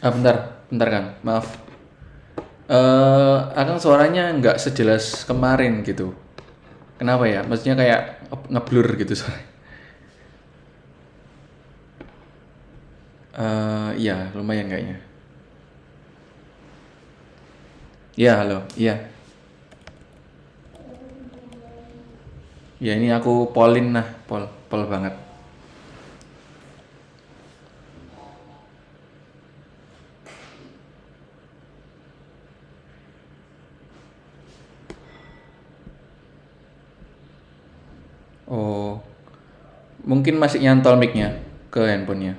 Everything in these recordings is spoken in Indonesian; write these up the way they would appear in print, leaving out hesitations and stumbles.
Bentar, bentar Kang, maaf. Akang suaranya nggak sejelas kemarin gitu. Kenapa ya? Maksudnya kayak ngeblur gitu suaranya. Iya, lumayan kayaknya. Iya, halo. Iya. Ya ini aku polin nah, pol banget. Oh, mungkin masih nyantol mic-nya ke handphonenya.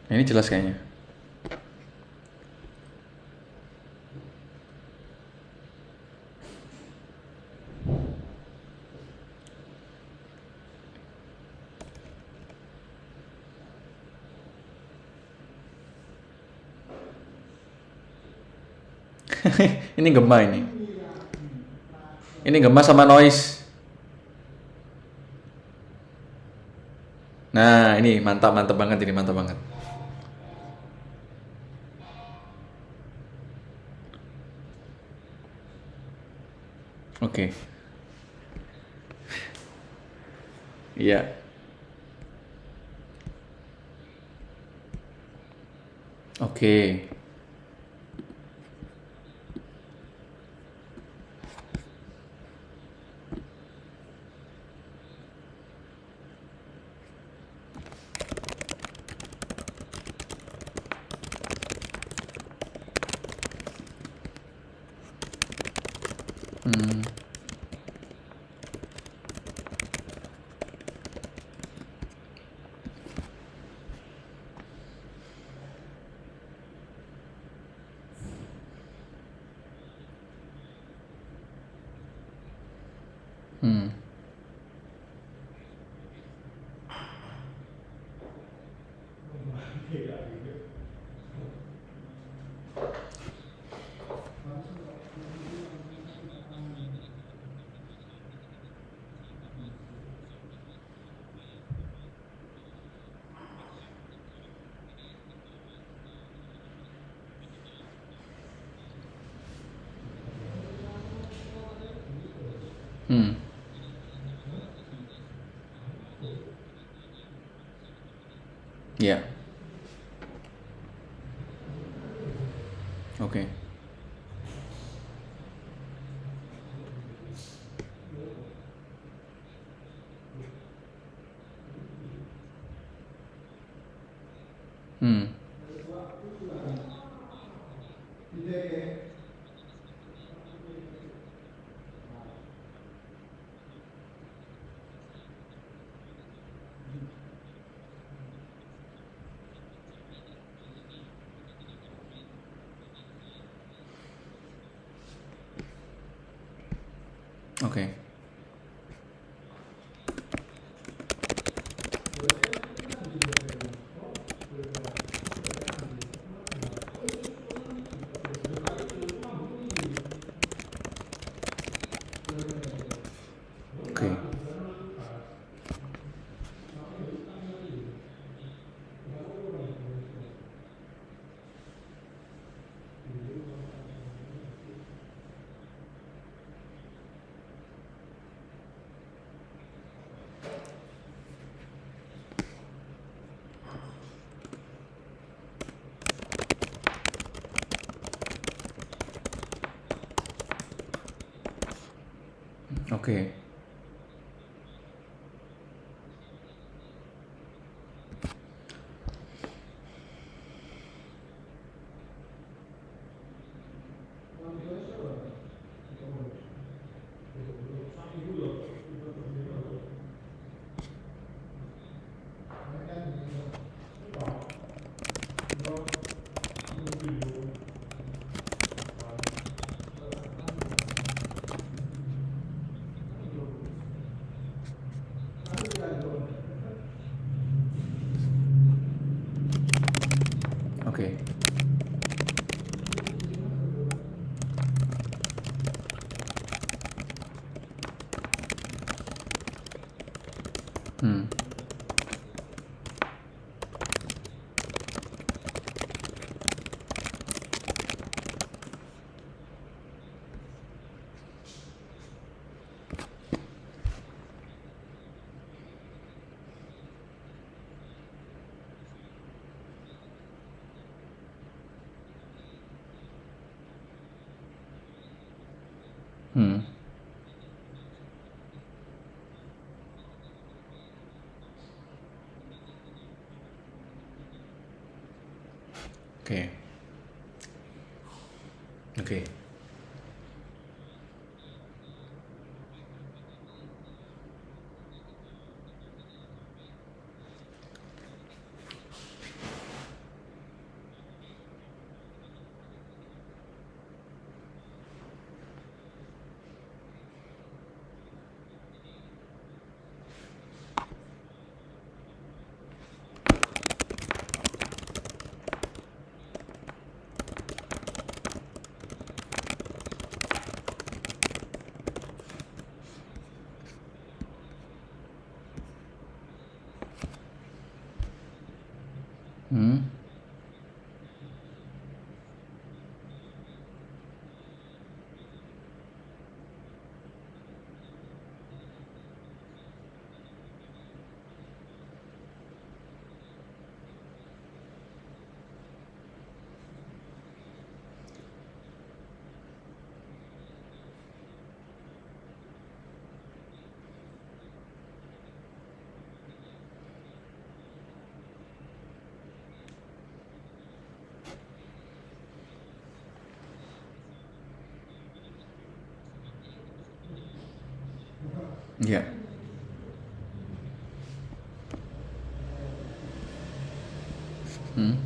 Nah, ini jelas kayaknya. Ini gema ini. Ini gema sama noise. Nah, ini mantap mantap banget ini mantap banget. Oke. Iya. Oke. Hmm. Hmm. Hmm. Iya. Oke. Hmm. Oke. Oke. Oke. Oke. Hmm. Hmm. Oke. Oke. Hmm. Ya. Hmm.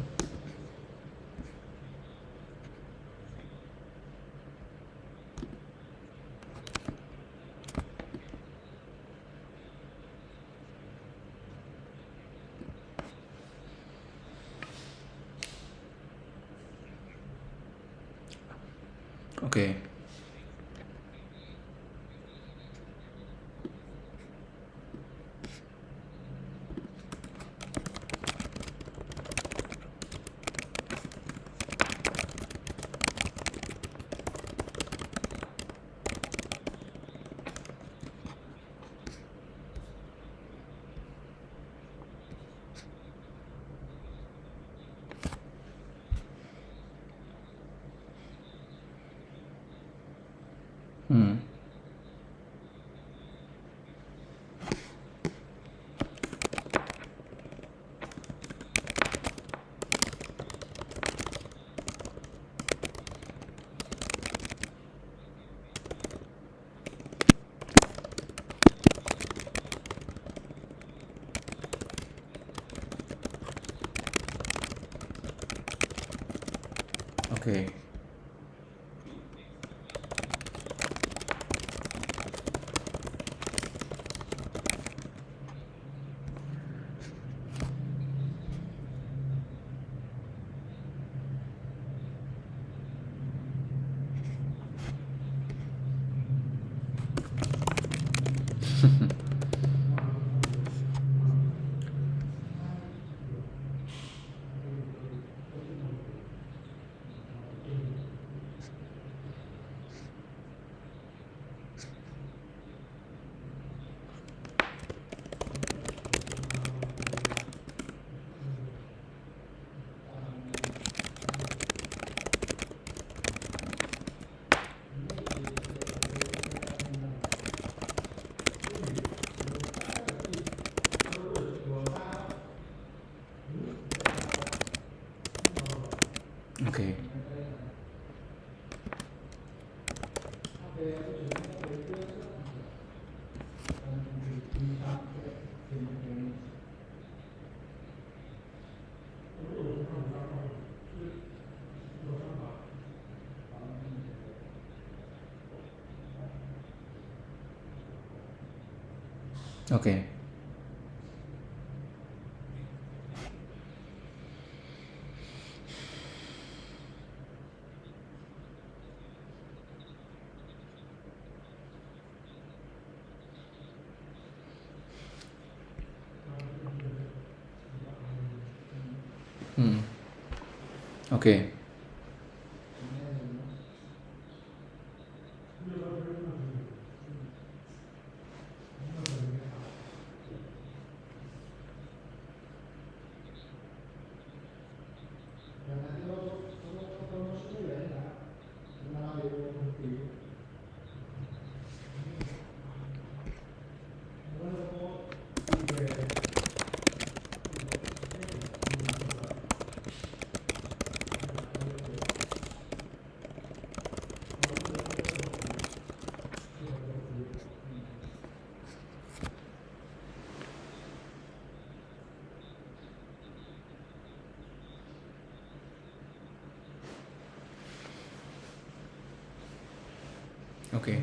Oke. Hmm. Oke. Oke. Oke. Hmm. Oke. Oke.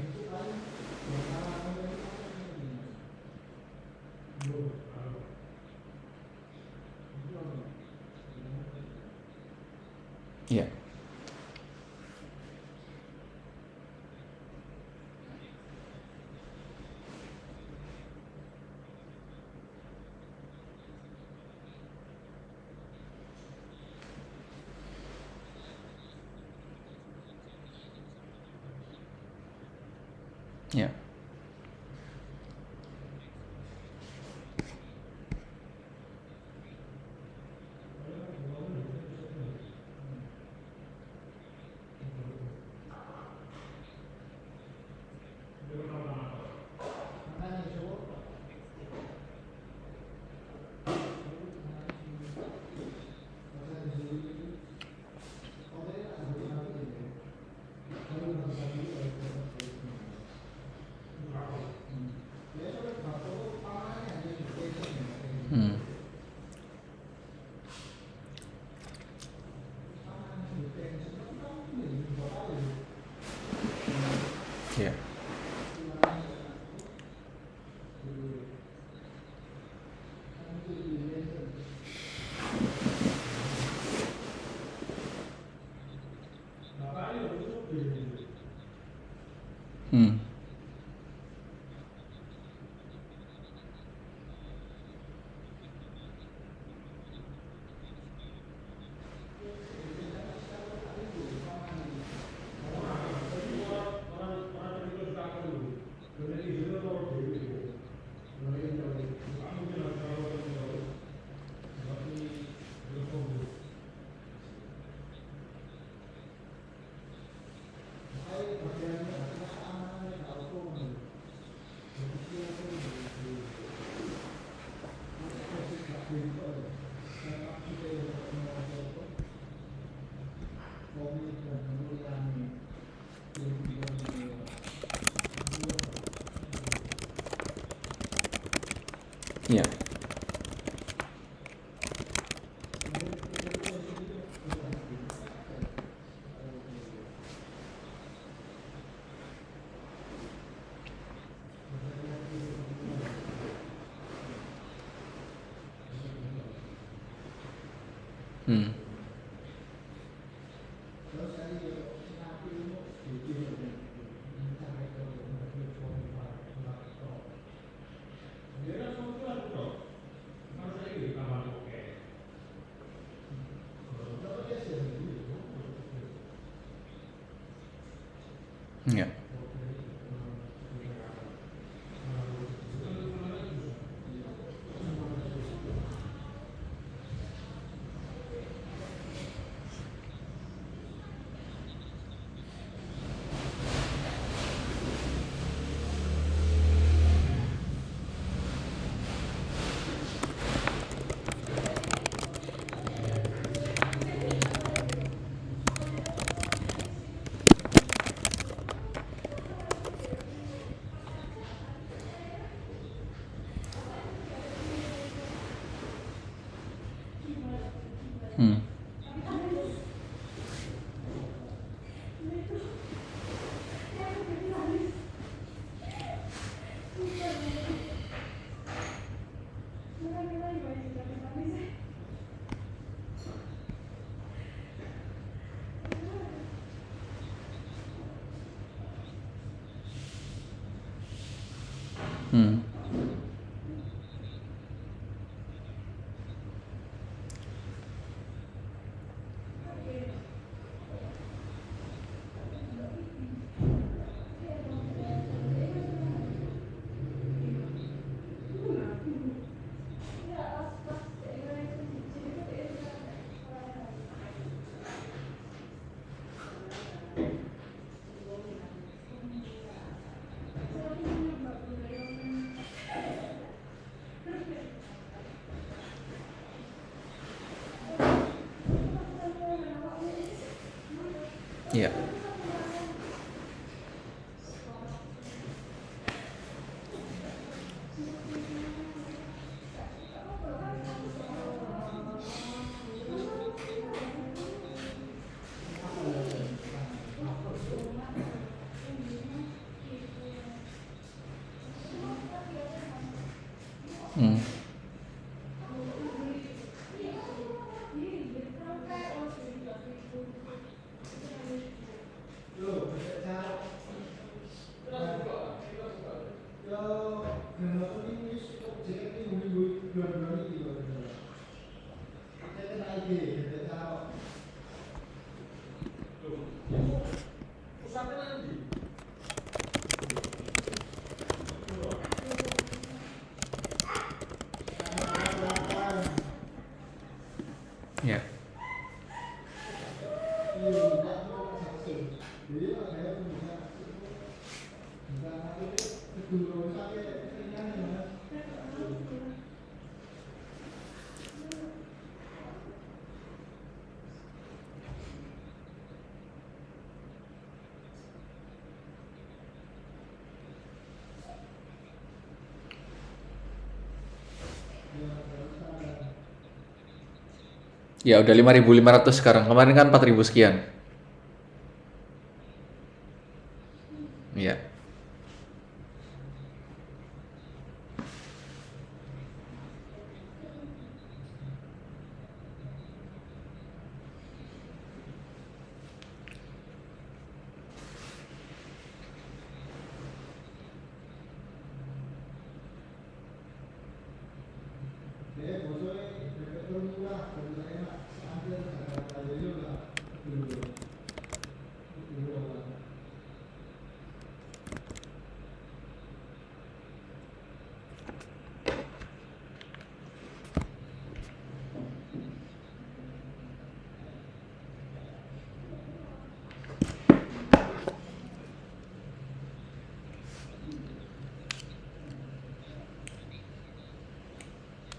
Iya. Iya. Hmm. Iya. Hmm. Iya. Hmm. Iya. Hmm. Hmm. Iya. Ya. Ya udah 5.500 sekarang. Kemarin kan 4.000 sekian. Iya.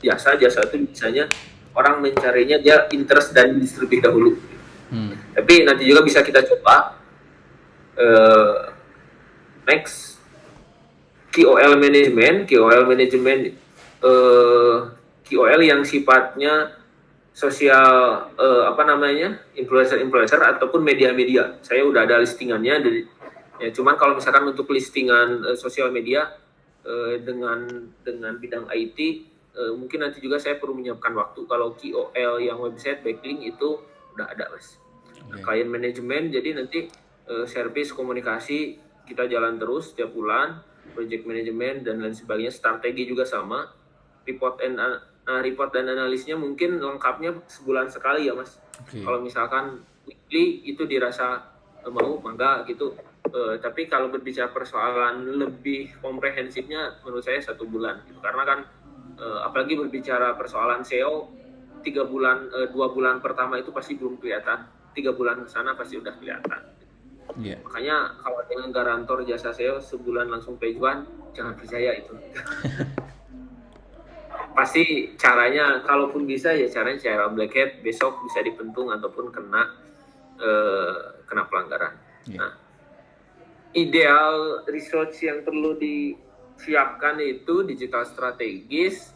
Jasa itu biasanya orang mencarinya dia interest dan terlebih dahulu. Tapi nanti juga bisa kita coba next KOL management KOL yang sifatnya sosial influencer ataupun media-media. Saya udah ada listingannya dari ya, cuman kalau misalkan untuk listingan sosial media dengan bidang IT mungkin nanti juga saya perlu menyiapkan waktu. Kalau KOL yang website backlink itu udah ada, Mas. Client management, jadi nanti service komunikasi kita jalan terus setiap bulan, project management dan lain sebagainya, strategi juga sama, report dan analisnya mungkin lengkapnya sebulan sekali ya, Mas. Kalau misalkan weekly itu dirasa mau mangga gitu, tapi kalau berbicara persoalan lebih komprehensifnya menurut saya 1 bulan gitu. Karena kan apalagi berbicara persoalan SEO 2 bulan pertama itu pasti belum kelihatan, 3 bulan ke sana pasti udah kelihatan. Makanya kalau dengan garantor jasa SEO sebulan langsung page one, jangan percaya itu. Pasti caranya, kalaupun bisa ya caranya cara black hat, besok bisa dipentung ataupun kena pelanggaran. Nah, ideal research yang perlu disiapkan itu digital strategis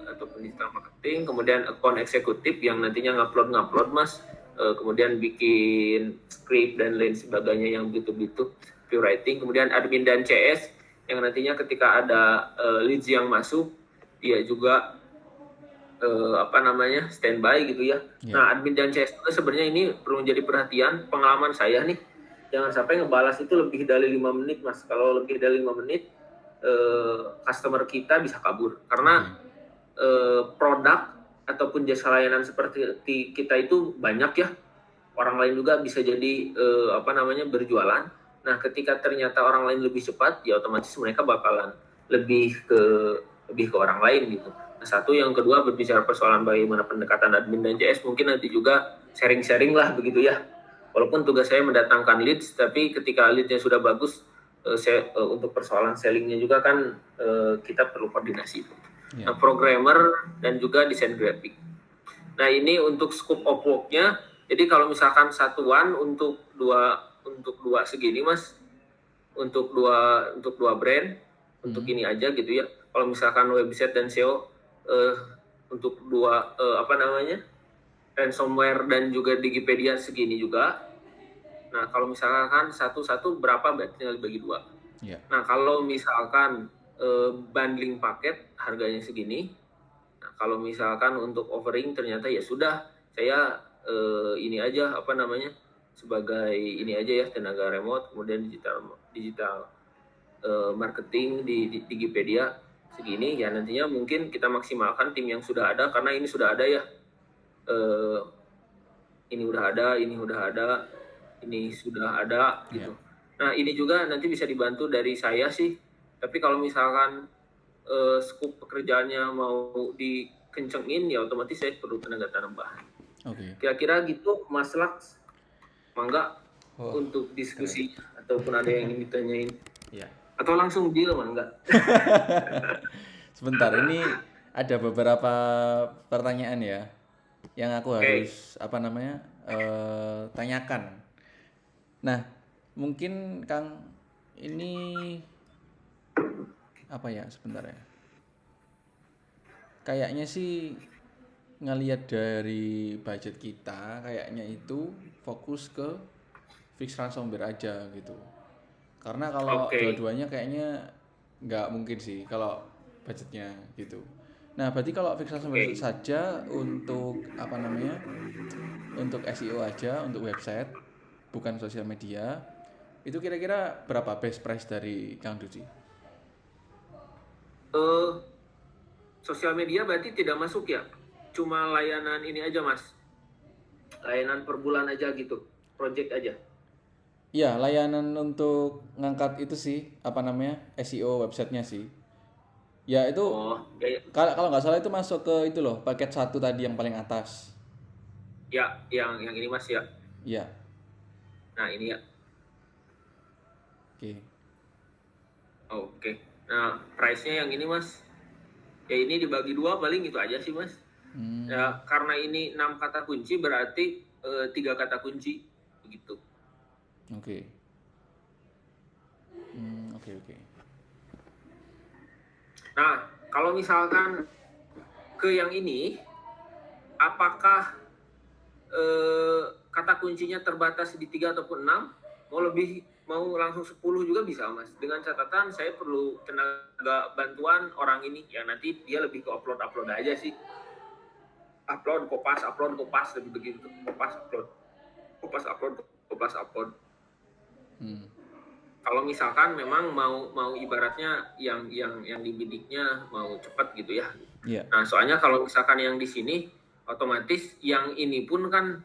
ataupun digital marketing, kemudian account eksekutif yang nantinya ngupload Mas, kemudian bikin script dan lain sebagainya yang begitu-begitu, copywriting, kemudian admin dan CS yang nantinya ketika ada leads yang masuk dia juga standby gitu ya. Nah, admin dan CS itu sebenarnya ini perlu menjadi perhatian. Pengalaman saya nih, jangan sampai ngebalas itu lebih dari 5 menit, Mas. Kalau lebih dari 5 menit customer kita bisa kabur karena produk ataupun jasa layanan seperti kita itu banyak ya. Orang lain juga bisa jadi berjualan. Nah, ketika ternyata orang lain lebih cepat, ya otomatis mereka bakalan lebih ke orang lain gitu. Nah, satu, yang kedua berbicara persoalan bagaimana pendekatan admin dan CS, mungkin nanti juga sharing-sharing lah begitu ya. Walaupun tugas saya mendatangkan leads, tapi ketika leadsnya sudah bagus, untuk persoalan sellingnya juga kan kita perlu koordinasi. Nah, programmer dan juga desain grafik. Nah, ini untuk scope of work-nya. Jadi kalau misalkan satuan untuk dua segini, Mas, untuk dua brand, untuk ini aja gitu ya. Kalau misalkan website dan SEO untuk dua ransomware dan juga Digipedia segini juga. Nah, kalau misalkan satu berapa, berarti tinggal dibagi 2. Nah, kalau misalkan bundling paket harganya segini. Nah, kalau misalkan untuk offering ternyata ya sudah, saya ini aja sebagai ini aja ya, tenaga remote, kemudian digital marketing di Digipedia segini ya, nantinya mungkin kita maksimalkan tim yang sudah ada, karena ini sudah ada ya, ini sudah ada gitu. Nah, ini juga nanti bisa dibantu dari saya sih, tapi kalau misalkan scope pekerjaannya mau dikencengin ya otomatis saya perlu tenaga tambahan. Oke. Kira-kira gitu Mas Laks, mangga Oh, untuk keren. diskusi ataupun ada yang ingin ditanyain Ya. atau langsung deal mangga. Sebentar, ini ada beberapa pertanyaan ya yang aku Oke, harus apa namanya tanyakan. Nah, mungkin Kang ini apa ya sebentar ya. Kayaknya sih ngelihat dari budget kita kayaknya itu fokus ke fix ransomware aja gitu. Karena kalau oke, dua-duanya kayaknya nggak mungkin sih kalau budgetnya gitu. Nah, berarti kalau fix oke. ransomware saja untuk apa namanya? Untuk SEO aja, untuk website, bukan sosial media, itu kira-kira berapa best price dari Kang Duci? Eh, sosial media berarti tidak masuk ya? Cuma layanan ini aja Mas, layanan per bulan aja gitu, project aja. Iya, layanan untuk ngangkat itu sih, apa namanya, SEO websitenya sih. Ya itu, Oh, ya, ya, kalau kalau nggak salah itu masuk ke itu loh, paket satu tadi yang paling atas. ya, yang ini Mas ya. Iya, Nah ini ya, oke. oke. Nah price-nya yang ini Mas, ya ini dibagi dua paling itu aja sih Mas. Hmm, Ya karena ini 6 kata kunci berarti 3 kata kunci begitu. oke. Oke, oke. Nah kalau misalkan ke yang ini, apakah kata kuncinya terbatas di 3 ataupun 6? Mau lebih, mau langsung 10 juga bisa Mas. Dengan catatan saya perlu tenaga bantuan orang ini, ya nanti dia lebih ke upload aja sih. Upload kopas lebih begitu, kopas upload, kopas upload, kopas upload. Hmm, Kalau misalkan memang mau ibaratnya yang dibidiknya mau cepat gitu ya. iya. Nah soalnya kalau misalkan yang di sini otomatis yang ini pun kan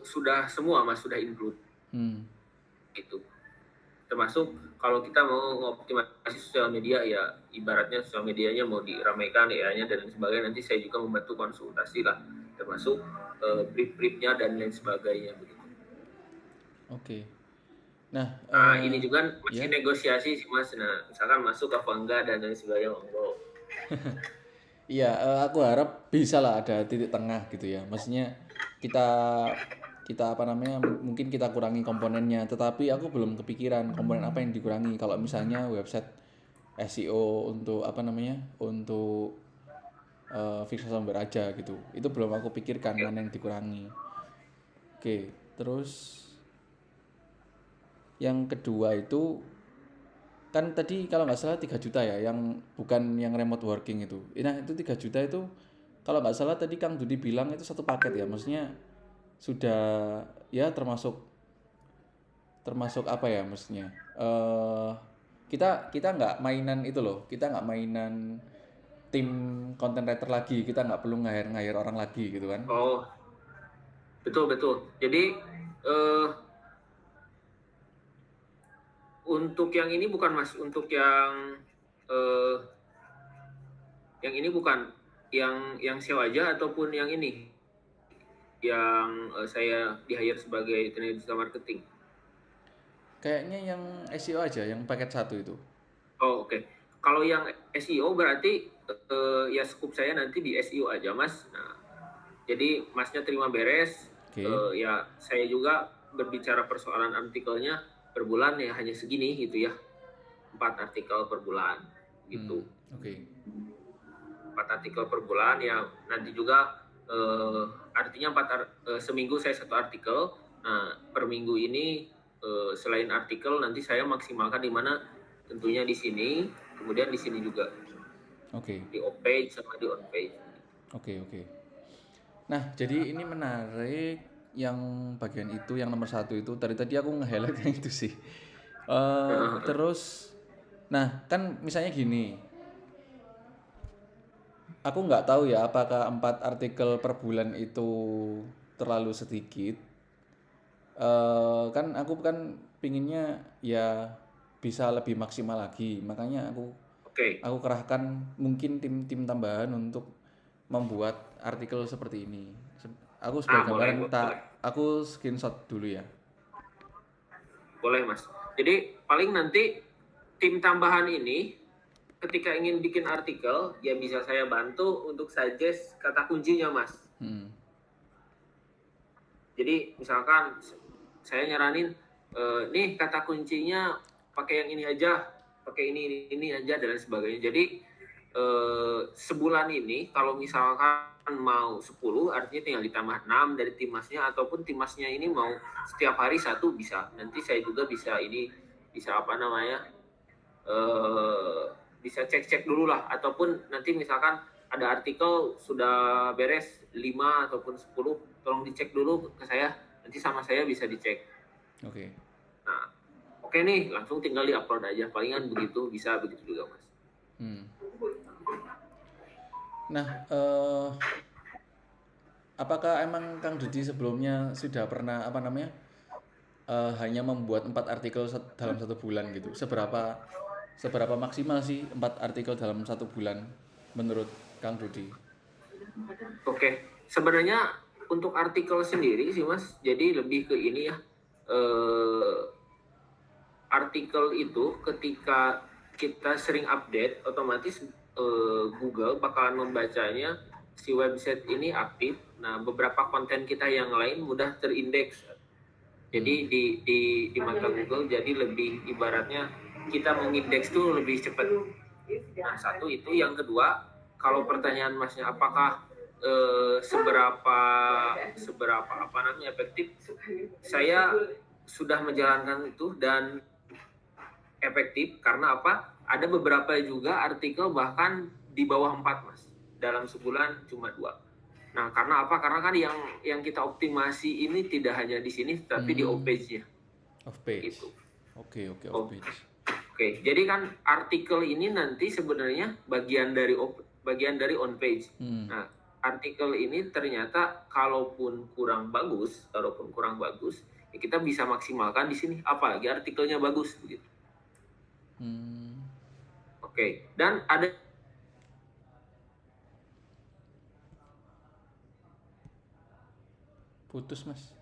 sudah semua Mas, sudah include Hmm, gitu. Termasuk kalau kita mau mengoptimasi sosial media, ya ibaratnya sosial medianya mau diramaikan ya dan sebagainya, nanti saya juga membantu konsultasi lah, termasuk brief-briefnya dan lain sebagainya begitu. oke. Nah, Nah ini juga ya. masih negosiasi sih Mas, nah misalkan masuk apa enggak dan lain sebagainya monggo. Iya, aku harap bisa lah ada titik tengah gitu ya. Maksudnya kita kita apa namanya mungkin kita kurangi komponennya, tetapi aku belum kepikiran komponen apa yang dikurangi. Kalau misalnya website SEO untuk apa namanya untuk fix sumber aja gitu, itu belum aku pikirkan Oke. mana yang dikurangi. Oke, terus yang kedua itu kan tadi kalau nggak salah 3 juta ya yang bukan yang remote working itu. Nah itu 3 juta itu kalau nggak salah tadi Kang Dudi bilang itu satu paket ya, maksudnya sudah ya termasuk termasuk apa ya maksudnya kita kita nggak mainan itu loh, kita nggak mainan tim content writer lagi, kita nggak perlu ngahir orang lagi gitu kan. Oh betul betul, jadi eh, untuk yang ini bukan Mas, untuk eh, yang ini bukan yang sewa aja ataupun yang ini yang saya di hire sebagai tenaga digital marketing. Kayaknya yang SEO aja yang paket satu itu. Oh oke. Kalau yang SEO berarti ya skup saya nanti di SEO aja Mas. Nah, jadi Masnya terima beres. Oke. Ya saya juga berbicara persoalan artikelnya per bulan ya hanya segini gitu ya. 4 artikel per bulan gitu. Oke. 4 artikel per bulan ya nanti juga artinya seminggu saya 1 artikel. Nah per minggu ini selain artikel nanti saya maksimalkan di mana, tentunya di sini, kemudian di sini juga Oke. di off page sama di on page. Oke, oke. Nah, jadi ini menarik yang bagian itu yang nomor satu itu tadi tadi aku nge-highlight yang itu sih. Terus, nah kan misalnya gini, aku nggak tahu ya apakah 4 artikel per bulan itu terlalu sedikit. Kan aku kan pinginnya ya bisa lebih maksimal lagi, makanya Oke, aku kerahkan mungkin tim-tim tambahan untuk membuat artikel seperti ini. aku sebagai Boleh, gambaran boleh. aku screenshot dulu ya. Boleh, Mas. Jadi paling nanti tim tambahan ini ketika ingin bikin artikel, ya bisa saya bantu untuk suggest kata kuncinya, Mas. Jadi misalkan saya nyaranin, nih kata kuncinya pakai yang ini aja, pakai ini aja dan lain sebagainya. Jadi sebulan ini kalau misalkan mau 10, artinya tinggal ditambah 6 dari timasnya, ataupun timasnya ini mau setiap hari 1 bisa. Nanti saya juga bisa apa namanya, bisa cek-cek dulu lah, ataupun nanti misalkan ada artikel sudah beres 5 ataupun 10, tolong dicek dulu ke saya, nanti sama saya bisa dicek. Oke. Nah, oke nih, langsung tinggal di-upload aja, palingan begitu, bisa begitu juga, Mas. Nah, apakah emang Kang Dudi sebelumnya sudah pernah hanya membuat 4 artikel dalam 1 bulan gitu? Seberapa maksimal sih 4 artikel dalam 1 bulan menurut Kang Dudi? Oke, sebenarnya untuk artikel sendiri sih Mas, jadi lebih ke ini ya, artikel itu ketika kita sering update, otomatis Google bakalan membacanya si website ini aktif. Nah, beberapa konten kita yang lain mudah terindeks. Jadi di mata Google jadi lebih ibaratnya kita mengindeks tuh lebih cepat. Nah, satu itu. Yang kedua, kalau pertanyaan Masnya apakah seberapa apa namanya efektif, saya sudah menjalankan itu dan efektif. Karena apa? Ada beberapa juga artikel bahkan di bawah 4, Mas. Dalam sebulan cuma 2. Nah, karena apa? Karena kan yang kita optimasi ini tidak hanya di sini, tapi di off-page-nya. Off-page. Gitu. Oke, off-page. Oke, jadi kan artikel ini nanti sebenarnya bagian dari on-page. Nah, artikel ini ternyata kalaupun kurang bagus, ya kita bisa maksimalkan di sini. Apalagi artikelnya bagus, begitu. Oke, dan ada putus, Mas.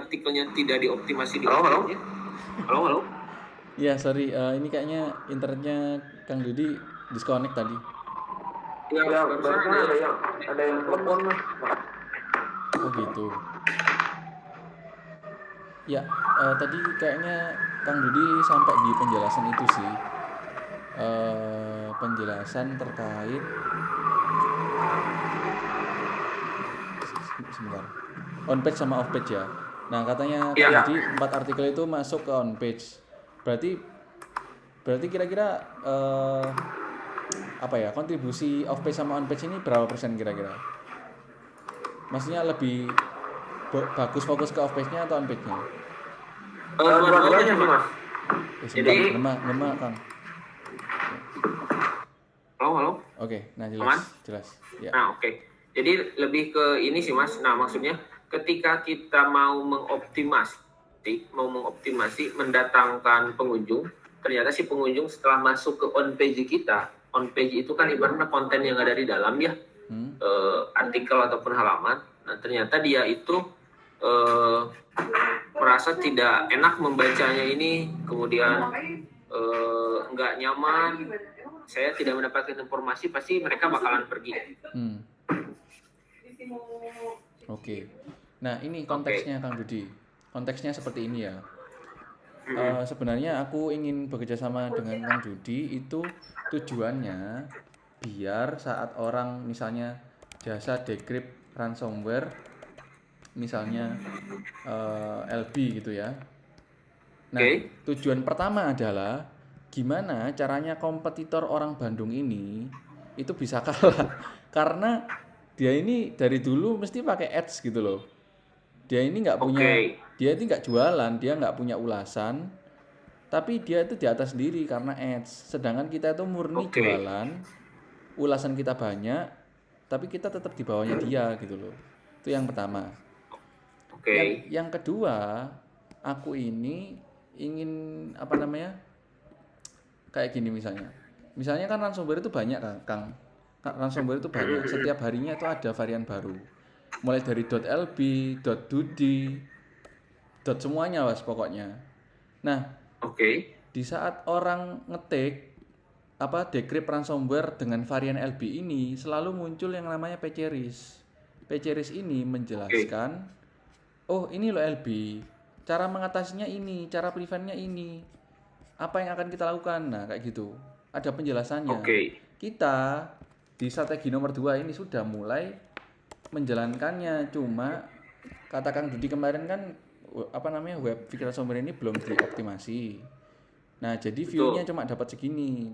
artikelnya tidak dioptimasi di on-page-nya. Halo. Iya, sorry, ini kayaknya internetnya Kang Dudi disconnect tadi. Ya, barusan ada yang telepon, Mas. Oh gitu. Ya, tadi kayaknya Kang Dudi sampai di penjelasan itu sih. Penjelasan terkait sebentar. On page sama off page ya. Nah, katanya Kang Dudi 4 artikel itu masuk ke on page. Berarti kira-kira kontribusi off page sama on page ini berapa persen kira-kira? Maksudnya lebih bagus fokus ke off page-nya atau on page-nya? Dua-duanya sih, Mas. Jadi ngemak Kang. Halo. Oke, nah jelas. Ya. Nah, oke. Jadi lebih ke ini sih, Mas. Nah, maksudnya ketika kita mau mengoptimasi mendatangkan pengunjung, ternyata si pengunjung setelah masuk ke on page kita, on page itu kan ibaratnya konten yang ada di dalam ya, artikel ataupun halaman. Nah, ternyata dia itu merasa tidak enak membacanya ini, kemudian nggak nyaman, saya tidak mendapatkan informasi, pasti mereka bakalan pergi. Oke. Nah, ini konteksnya Kang Dudi. Konteksnya seperti ini ya. Sebenarnya aku ingin bekerja sama dengan Kang Dudi itu tujuannya biar saat orang misalnya jasa decrypt ransomware misalnya LB gitu ya. Nah, tujuan pertama adalah gimana caranya kompetitor orang Bandung ini itu bisa kalah karena dia ini dari dulu mesti pakai ads gitu loh. Dia ini nggak punya, Oke, dia ini nggak jualan, dia nggak punya ulasan, tapi dia itu di atas sendiri karena ads. Sedangkan kita itu murni oke, jualan, ulasan kita banyak, tapi kita tetap di bawahnya dia gitu loh. Itu yang pertama. oke. Yang kedua, aku ini ingin apa namanya? Kayak gini misalnya. Misalnya kan ransomware itu banyak kan, Kang. Ransomware itu banyak. Setiap harinya itu ada varian baru. Mulai dari .lb, .dudi, semuanya was pokoknya. Nah, Oke, di saat orang ngetik apa decrypt ransomware dengan varian LB ini selalu muncul yang namanya patch-risk. Patch-risk ini oke, menjelaskan, oh ini loh LB, cara mengatasinya ini, cara preventnya ini, apa yang akan kita lakukan. Nah kayak gitu, ada penjelasannya. oke. Kita di strategi nomor 2 ini sudah mulai menjalankannya, cuma kata Kang Dudi kemarin kan apa namanya web Fikra Sumber ini belum dioptimasi. Nah jadi view-nya Betul. cuma dapat segini.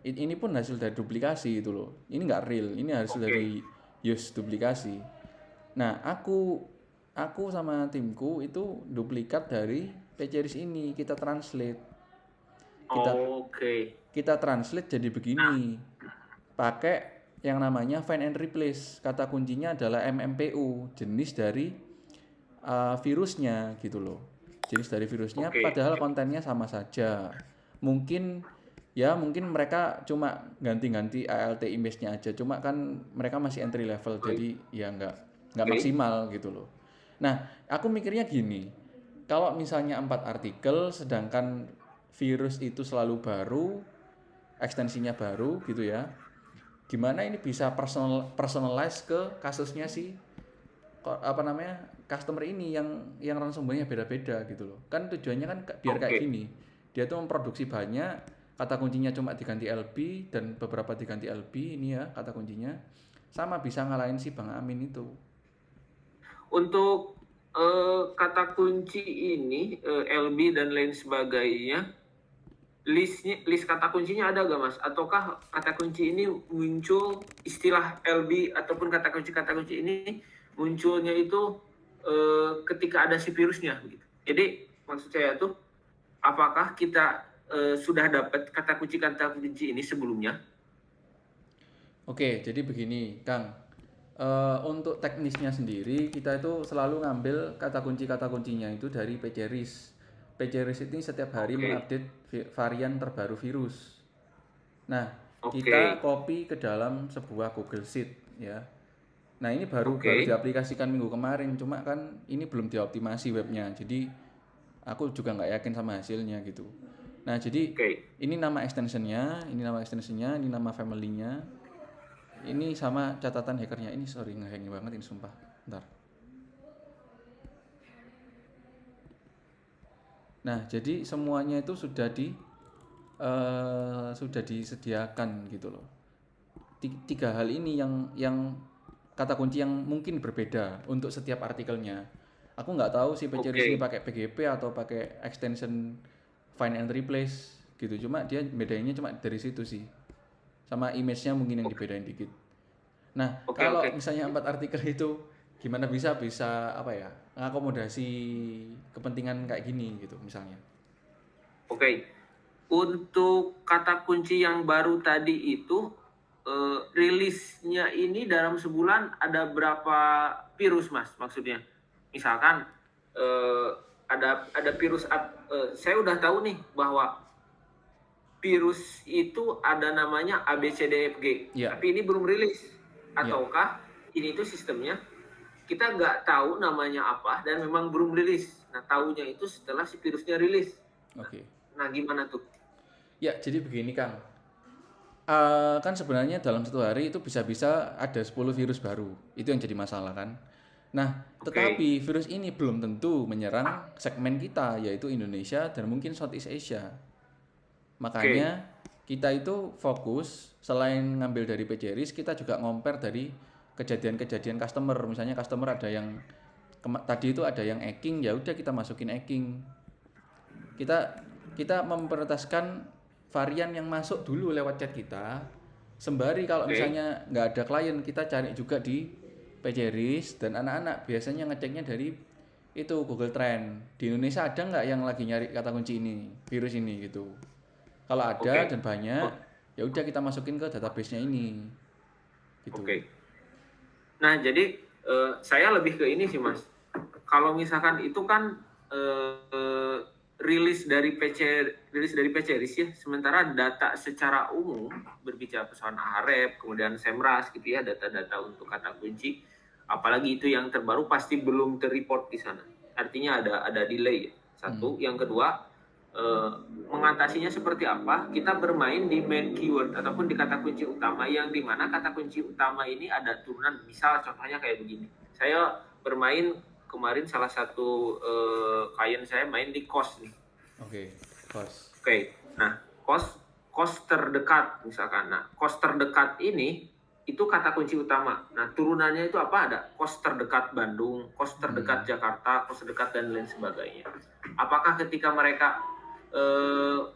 Ini pun hasil dari duplikasi itu loh. Ini nggak real, ini hasil Oke, dari use duplikasi. Nah aku sama timku itu duplikat dari PCRIS ini kita translate. Kita oke. kita translate jadi begini. Pakai yang namanya find and replace. Kata kuncinya adalah MMPU, jenis dari virusnya gitu loh. Jenis dari virusnya Oke, padahal kontennya sama saja. Mungkin mungkin mereka cuma ganti-ganti ALT image-nya aja. Cuma kan mereka masih entry level jadi ya nggak oke, maksimal gitu loh. Nah, aku mikirnya gini. Kalau misalnya 4 artikel sedangkan virus itu selalu baru, ekstensinya baru gitu ya. Gimana ini bisa personalize ke kasusnya sih apa namanya customer ini yang ransomware-nya beda-beda gitu loh. Kan tujuannya kan biar kayak oke. gini. Dia tuh memproduksi banyak, kata kuncinya cuma diganti LB dan beberapa diganti LB ini ya kata kuncinya. Sama bisa ngalahin si Bang Amin itu. Untuk kata kunci ini, LB dan lain sebagainya, list kata kuncinya ada gak Mas? Ataukah kata kunci ini muncul istilah LB ataupun kata kunci ini munculnya itu ketika ada si virusnya gitu. Jadi maksud saya tuh apakah kita sudah dapat kata kunci ini sebelumnya? Oke, jadi begini, Kang. Untuk teknisnya sendiri, kita itu selalu ngambil kata kuncinya itu dari PCRIS. PCRIS ini setiap hari Oke, mengupdate varian terbaru virus. Nah, kita oke, copy ke dalam sebuah Google Sheet ya. Nah, ini baru oke, diaplikasikan minggu kemarin, cuma kan ini belum dioptimasi webnya. Jadi aku juga nggak yakin sama hasilnya gitu. Nah, jadi oke. ini nama family-nya, ini sama catatan hackernya. Ini sorry nge-hang banget ini sumpah. Bentar. Nah, jadi semuanya itu sudah disediakan gitu loh. Tiga hal ini yang kata kunci yang mungkin berbeda untuk setiap artikelnya. Aku nggak tahu si PCRIS ini Oke, pakai PGP atau pakai extension find and replace gitu. Cuma dia bedanya cuma dari situ sih. Sama image-nya mungkin yang dibedain dikit. Nah, oke, oke, kalau misalnya 4 artikel itu gimana bisa apa ya ngakomodasi kepentingan kayak gini gitu misalnya. oke. Untuk kata kunci yang baru tadi itu rilisnya ini dalam sebulan ada berapa virus Mas maksudnya? Misalkan eh, ada virus saya udah tahu nih bahwa virus itu ada namanya ABCDFG, Iya, tapi ini belum rilis. iya. Ataukah ini itu sistemnya kita nggak tahu namanya apa dan memang belum rilis. Nah, tahunya itu setelah si virusnya rilis. Oke. Nah, gimana tuh? Ya, jadi begini Kang. Kan sebenarnya dalam satu hari itu bisa-bisa ada 10 virus baru. Itu yang jadi masalah kan. Nah, Oke, tetapi virus ini belum tentu menyerang segmen kita yaitu Indonesia dan mungkin Southeast Asia. oke, Makanya kita itu fokus selain ngambil dari PCRIS kita juga ngomper dari kejadian-kejadian customer. Misalnya customer ada yang tadi itu ada yang hacking, ya udah kita masukin hacking. Kita kita memprioritaskan varian yang masuk dulu lewat chat kita. Sembari kalau misalnya nggak ada klien, kita cari juga di PCRIS, dan anak-anak biasanya ngeceknya dari itu Google Trend. Di Indonesia ada nggak yang lagi nyari kata kunci ini, virus ini gitu. Kalau ada dan banyak, ya udah kita masukin ke database-nya ini. Gitu. Nah, jadi saya lebih ke ini sih, Mas. Kalau misalkan itu kan rilis dari PCRIS ya, sementara data secara umum berbicara persoalan AHREP, kemudian SEMRAS gitu ya, data-data untuk kata kunci, apalagi itu yang terbaru pasti belum terreport di sana. Artinya ada delay ya. Satu, yang kedua, mengatasinya seperti apa? Kita bermain di main keyword ataupun di kata kunci utama, yang dimana kata kunci utama ini ada turunan. Misal contohnya kayak begini, saya bermain kemarin salah satu klien saya main di cost nih. Cost. Nah, cost terdekat misalkan. Nah, cost terdekat ini itu kata kunci utama. Nah, turunannya itu apa? Ada cost terdekat Bandung, cost terdekat Jakarta, cost terdekat dan lain sebagainya. Apakah ketika mereka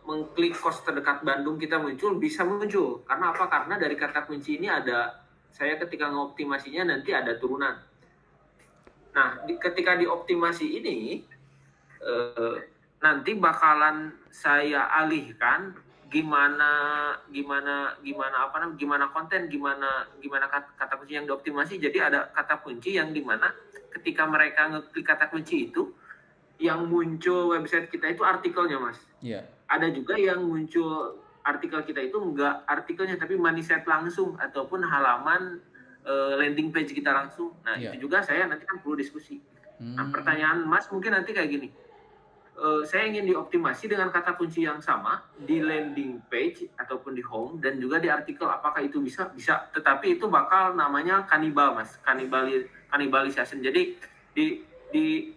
mengklik cost terdekat Bandung kita muncul? Bisa muncul. Karena apa? Karena dari kata kunci ini ada, saya ketika ngoptimasinya nanti ada turunan. Nah, ketika dioptimasi ini nanti bakalan saya alihkan gimana konten, gimana kata kunci yang dioptimasi. Jadi ada kata kunci yang dimana ketika mereka ngeklik kata kunci itu, yang muncul website kita itu artikelnya, Mas. Iya. Ada juga yang muncul artikel kita itu enggak artikelnya tapi money site langsung ataupun halaman landing page kita langsung. Nah, itu juga saya nanti kan perlu diskusi. Nah, pertanyaan Mas mungkin nanti kayak gini. Saya ingin dioptimasi dengan kata kunci yang sama di landing page ataupun di home dan juga di artikel. Apakah itu bisa? Bisa. Tetapi itu bakal namanya kanibal, Mas. Cannibalization. Jadi di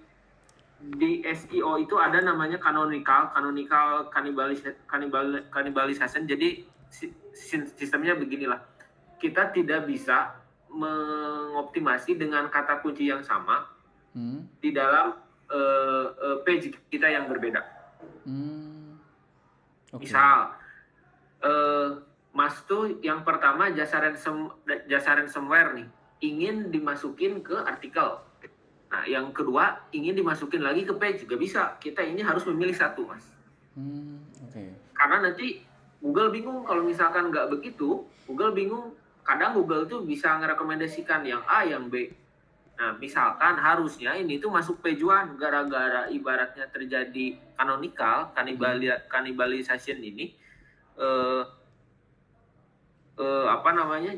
SEO itu ada namanya canonical cannibalization. Jadi sistemnya beginilah. Kita tidak bisa mengoptimasi dengan kata kunci yang sama di dalam page kita yang berbeda. Misal, Mas tuh yang pertama jasa ransomware nih, ingin dimasukin ke artikel. Nah, yang kedua ingin dimasukin lagi ke page, juga bisa. Kita ini harus memilih satu, Mas. Karena nanti Google bingung kalau misalkan nggak begitu. Google bingung. Kadang Google tuh bisa ngerekomendasikan yang A, yang B. Nah, misalkan harusnya ini tuh masuk page one, gara-gara ibaratnya terjadi canonical, cannibalization ini,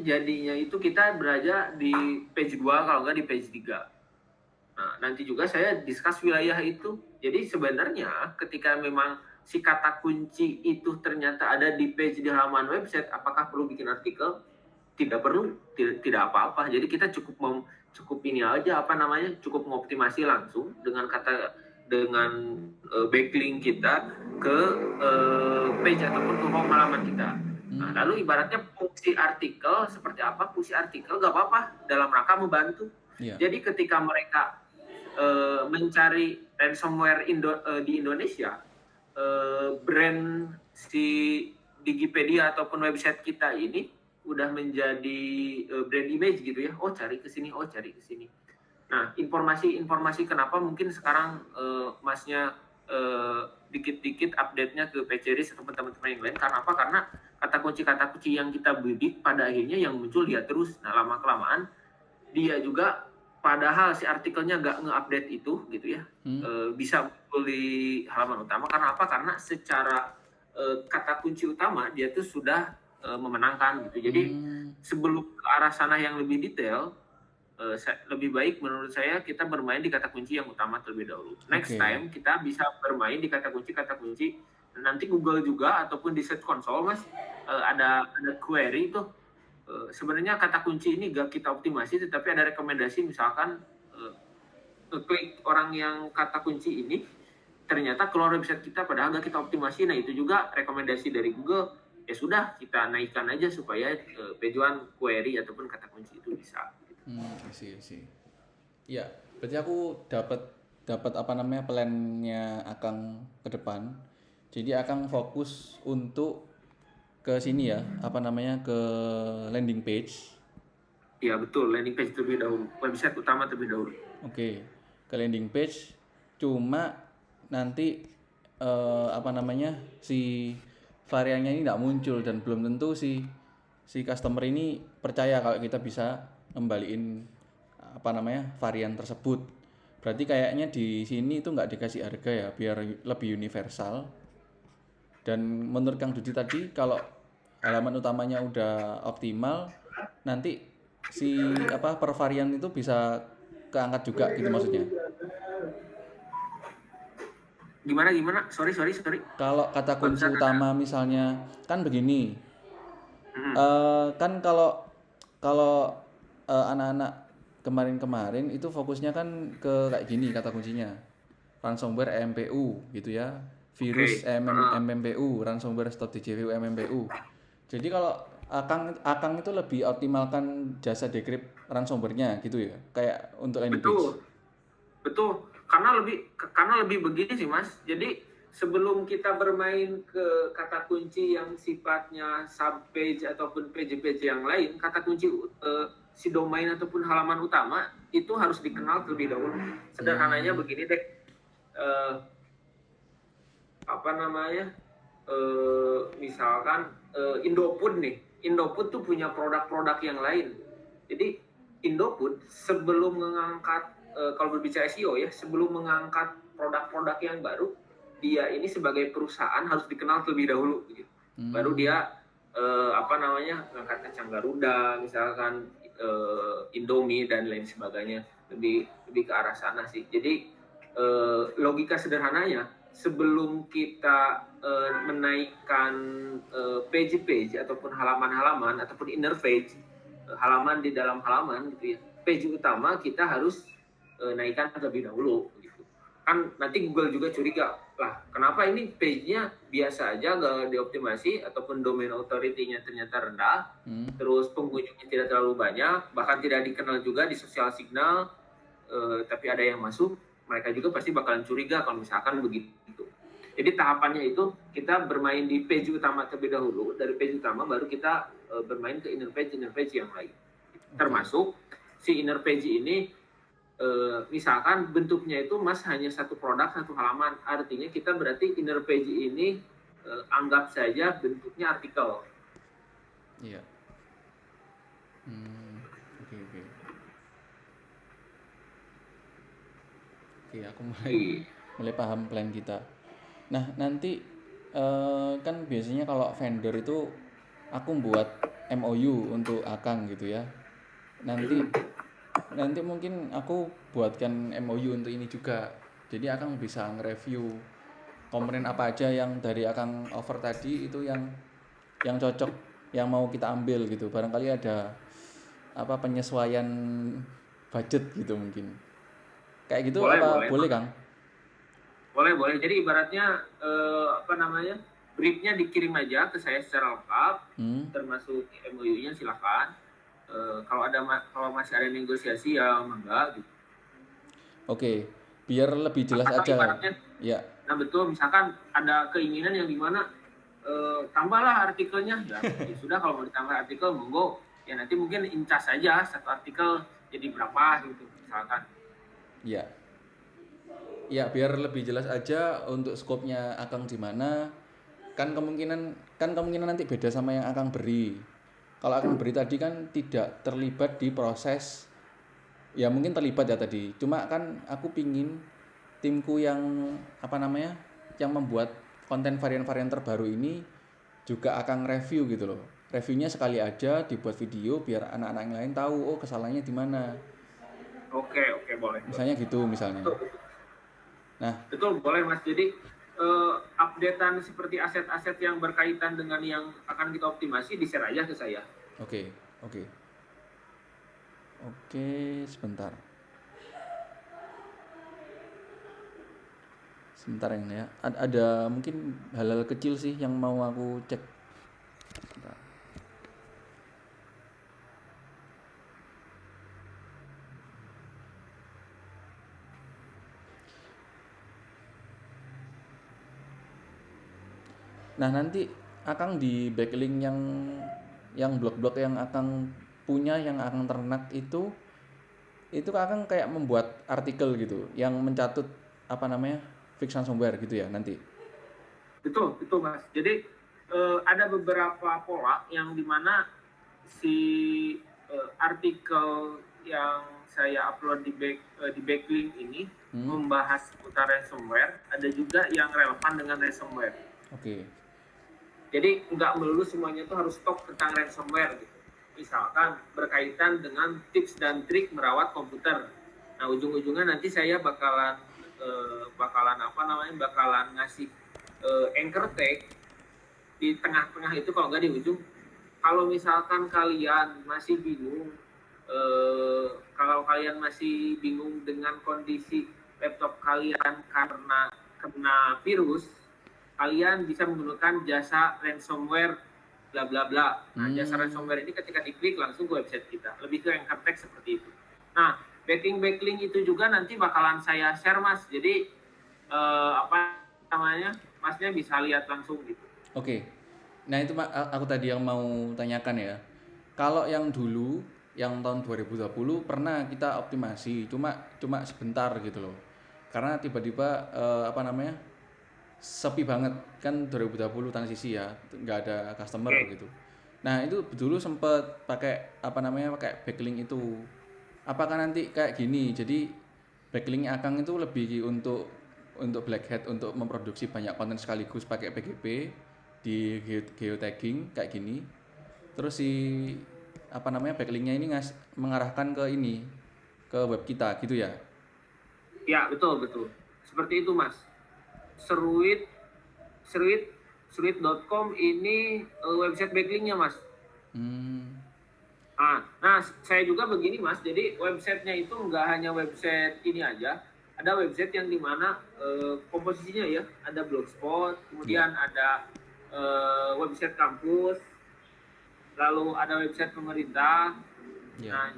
jadinya itu kita berada di page 2 kalau nggak di page 3. Nah, nanti juga saya discuss wilayah itu. Jadi sebenarnya ketika memang si kata kunci itu ternyata ada di page di halaman website, apakah perlu bikin artikel? Tidak perlu, tidak apa-apa. Jadi kita cukup ini aja cukup mengoptimasi langsung dengan backlink kita ke page ataupun ke home halaman kita. Nah, lalu ibaratnya fungsi artikel seperti apa? Fungsi artikel gak apa-apa dalam rangka membantu. Jadi ketika mereka mencari ransomware di Indonesia, brand si Digipedia ataupun website kita ini udah menjadi brand image gitu ya. Oh, cari ke sini, Nah, informasi kenapa mungkin sekarang Masnya dikit-dikit update-nya ke PCRIS atau teman-teman yang lain. Karena apa? Karena kata kunci yang kita bidik pada akhirnya yang muncul dia terus. Nah, lama-kelamaan dia juga, padahal si artikelnya nggak nge-update itu gitu ya, bisa muncul di halaman utama. Karena apa? Karena secara kata kunci utama dia tuh sudah memenangkan gitu. Jadi sebelum ke arah sana yang lebih detail, lebih baik menurut saya kita bermain di kata kunci yang utama terlebih dahulu. Next time kita bisa bermain di kata kunci. Nanti Google juga ataupun di Search Console, Mas, ada query tuh. Sebenarnya kata kunci ini gak kita optimasi, tetapi ada rekomendasi misalkan klik orang yang kata kunci ini ternyata keluar website kita padahal gak kita optimasi. Nah, itu juga rekomendasi dari Google. Ya sudah, kita naikkan aja supaya pejuan query ataupun kata kunci itu bisa. Sih. Ya, berarti aku dapat plannya Akang ke depan. Jadi akan fokus untuk ke sini ya, apa namanya, ke landing page. Iya betul, landing page terlebih dahulu, website utama terlebih dahulu. Oke, ke landing page. Cuma nanti apa namanya, si variannya ini tidak muncul dan belum tentu si customer ini percaya kalau kita bisa ngembaliin apa namanya varian tersebut. Berarti kayaknya di sini itu nggak dikasih harga ya, biar lebih universal. Dan menurut Kang Dudi tadi, kalau halaman utamanya udah optimal, nanti si apa per varian itu bisa keangkat juga gitu maksudnya. Gimana? Sorry. Kalau kata kunci Barusan utama misalnya kan begini, Mm-mm. kan kalau kalau anak-anak kemarin-kemarin itu fokusnya kan ke kayak gini kata kuncinya, ransomware MMPU gitu ya, virus Oke. Heeh. MMPU, ransomware.djvu MMPU. Jadi kalau Akang itu lebih optimalkan jasa decrypt ransomware-nya gitu ya, kayak untuk landing page. Betul. Betul, karena lebih begini sih Mas. Jadi sebelum kita bermain ke kata kunci yang sifatnya subpage ataupun page-page yang lain, kata kunci si domain ataupun halaman utama itu harus dikenal terlebih dahulu. Sederhananya Hmm, begini deh, eh, apa namanya? Misalkan Indofood nih, Indofood tuh punya produk-produk yang lain. Jadi Indofood sebelum mengangkat kalau berbicara SEO ya, sebelum mengangkat produk-produk yang baru, dia ini sebagai perusahaan harus dikenal terlebih dahulu. Gitu. Baru hmm, dia apa namanya mengangkat kacang Garuda, misalkan Indomie dan lain sebagainya, lebih lebih ke arah sana sih. Jadi logika sederhananya sebelum kita menaikkan page-page ataupun halaman-halaman ataupun inner page, halaman di dalam halaman gitu ya, page utama kita harus naikkan terlebih dahulu gitu. Kan nanti Google juga curiga, lah kenapa ini page-nya biasa aja gak dioptimasi ataupun domain authority-nya ternyata rendah, terus pengunjungnya tidak terlalu banyak, bahkan tidak dikenal juga di sosial signal, tapi ada yang masuk, mereka juga pasti bakalan curiga kalau misalkan begitu. Jadi tahapannya itu kita bermain di page utama terlebih dahulu, dari page utama baru kita bermain ke inner page yang lain. oke. Termasuk si inner page ini misalkan bentuknya itu Mas hanya satu produk satu halaman, artinya kita berarti inner page ini anggap saja bentuknya artikel. Iya. Hmm, oke oke. Oke, aku mulai Iya. mulai paham plan kita. Nah, nanti kan biasanya kalau vendor itu aku buat MOU untuk Akang gitu ya. Nanti nanti mungkin aku buatkan MOU untuk ini juga. Jadi Akang bisa nge-review komponen apa aja yang dari Akang offer tadi itu yang cocok, yang mau kita ambil gitu. Barangkali ada apa penyesuaian budget gitu mungkin. Kayak gitu Boleh, apa boleh. boleh, Kang? Boleh. Jadi ibaratnya apa namanya? Briefnya dikirim aja ke saya secara lengkap, Hmm, termasuk MOU-nya silakan. Kalau masih ada negosiasi ya mangga gitu. oke. Biar lebih jelas Atau aja. ibaratnya, Ya, nah betul, misalkan ada keinginan yang dimana tambahlah artikelnya, ya sudah kalau mau ditambah artikel monggo. Ya nanti mungkin incas saja satu artikel jadi berapa gitu misalkan. ya. Ya, biar lebih jelas aja untuk skopnya Akang di mana. Kan kemungkinan nanti beda sama yang Akang beri. Kalau Akang beri tadi kan tidak terlibat di proses, ya mungkin terlibat ya tadi. Cuma kan aku pingin timku yang apa namanya, yang membuat konten varian-varian terbaru ini juga akan review gitu loh. Reviewnya sekali aja dibuat video biar anak-anak yang lain tahu oh kesalahannya di mana. Oke, boleh. Misalnya gitu misalnya. Betul, Nah, betul boleh Mas. Jadi updatean seperti aset-aset yang berkaitan dengan yang akan kita optimasi di-share aja ke saya. oke, oke. Oke, sebentar. Sebentar ini ya. Ada mungkin hal-hal kecil sih yang mau aku cek. Sebentar. Nah, nanti Akang di backlink yang blog-blog yang Akang punya, yang Akang ternak itu Akang kayak membuat artikel gitu yang mencatut apa namanya? Fix ransomware gitu ya nanti. Betul Mas. Jadi ada beberapa pola yang dimana si artikel yang saya upload di backlink ini membahas seputar ransomware, ada juga yang relevan dengan ransomware. Oke. Jadi nggak melulu semuanya itu harus talk tentang ransomware gitu. Misalkan berkaitan dengan tips dan trik merawat komputer. Nah ujung-ujungnya nanti saya bakalan ngasih anchor tag di tengah-tengah itu, kalau nggak di ujung. Kalau misalkan kalian masih bingung, kalau kalian masih bingung dengan kondisi laptop kalian karena kena virus, kalian bisa menggunakan jasa ransomware bla bla bla. Nah, jasa ransomware ini ketika diklik langsung ke website kita. Lebih ke anchor text seperti itu. Nah, backlink itu juga nanti bakalan saya share Mas. Jadi apa namanya? Masnya bisa lihat langsung gitu. Oke. Nah, itu aku tadi yang mau tanyakan ya. Kalau yang dulu yang tahun 2020 pernah kita optimasi, cuma sebentar gitu loh. Karena tiba-tiba apa namanya? Sepi banget kan 2020 transisi ya, nggak ada customer gitu. Nah, itu dulu sempet pakai apa namanya? Pakai backlink itu. Apakah nanti kayak gini? Jadi backlink Akang itu lebih untuk black hat, untuk memproduksi banyak konten sekaligus pakai PGP di geotagging kayak gini. Terus si apa namanya backlinknya ini mengarahkan ke ini ke web kita gitu ya. Ya, betul. Seperti itu, Mas. Seruit Seruit Seruit.com ini website backlinknya, Mas. Nah, saya juga begini, Mas. Jadi websitenya itu nggak hanya website ini aja. Ada website yang dimana komposisinya ya, ada blogspot, kemudian ada website kampus, lalu ada website pemerintah. Nah,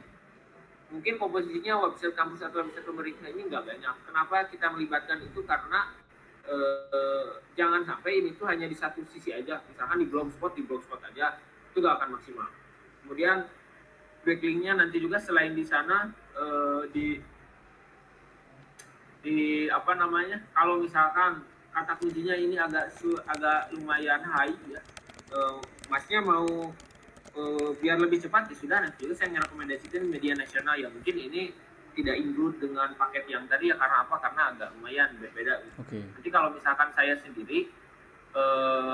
mungkin komposisinya website kampus atau website pemerintah ini nggak banyak. Kenapa kita melibatkan itu? Karena jangan sampai ini tuh hanya di satu sisi aja. Misalkan di blogspot aja, itu nggak akan maksimal. Kemudian backlinknya nanti juga selain di sana di apa namanya, kalau misalkan kata kuncinya ini agak lumayan high ya, masnya mau biar lebih cepat ya sudah, nanti itu saya merekomendasikan media nasional ya, mungkin ini tidak include dengan paket yang tadi ya. Karena apa? Karena agak lumayan berbeda gitu. Nanti kalau misalkan saya sendiri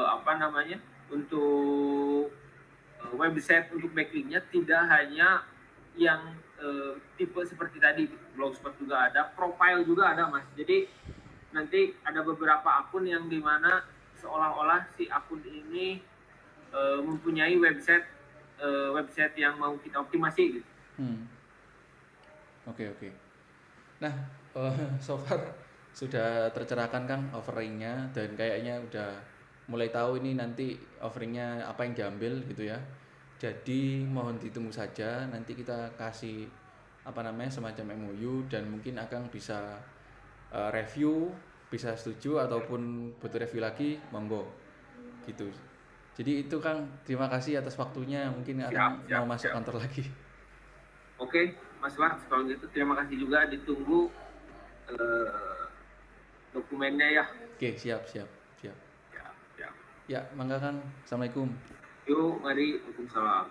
apa namanya, untuk website untuk backlinknya tidak hanya yang tipe seperti tadi, blogspot juga ada, profile juga ada Mas. Jadi nanti ada beberapa akun yang dimana seolah-olah si akun ini mempunyai website yang mau kita optimasi gitu. Oke. Nah, so far sudah tercerahkan Kang offeringnya, dan kayaknya udah mulai tahu ini nanti offeringnya apa yang diambil gitu ya. Jadi mohon ditunggu saja, nanti kita kasih apa namanya semacam MOU, dan mungkin Akang bisa review, bisa setuju ataupun butuh review lagi, monggo gitu. Jadi itu Kang, terima kasih atas waktunya, mungkin Akang mau masuk kantor lagi. Oke, Mas Waks, kalau gitu terima kasih juga, ditunggu dokumennya ya. Oke, siap. Ya. Ya, mangga Kang. Assalamualaikum. Yuk, mari. Waalaikumsalam.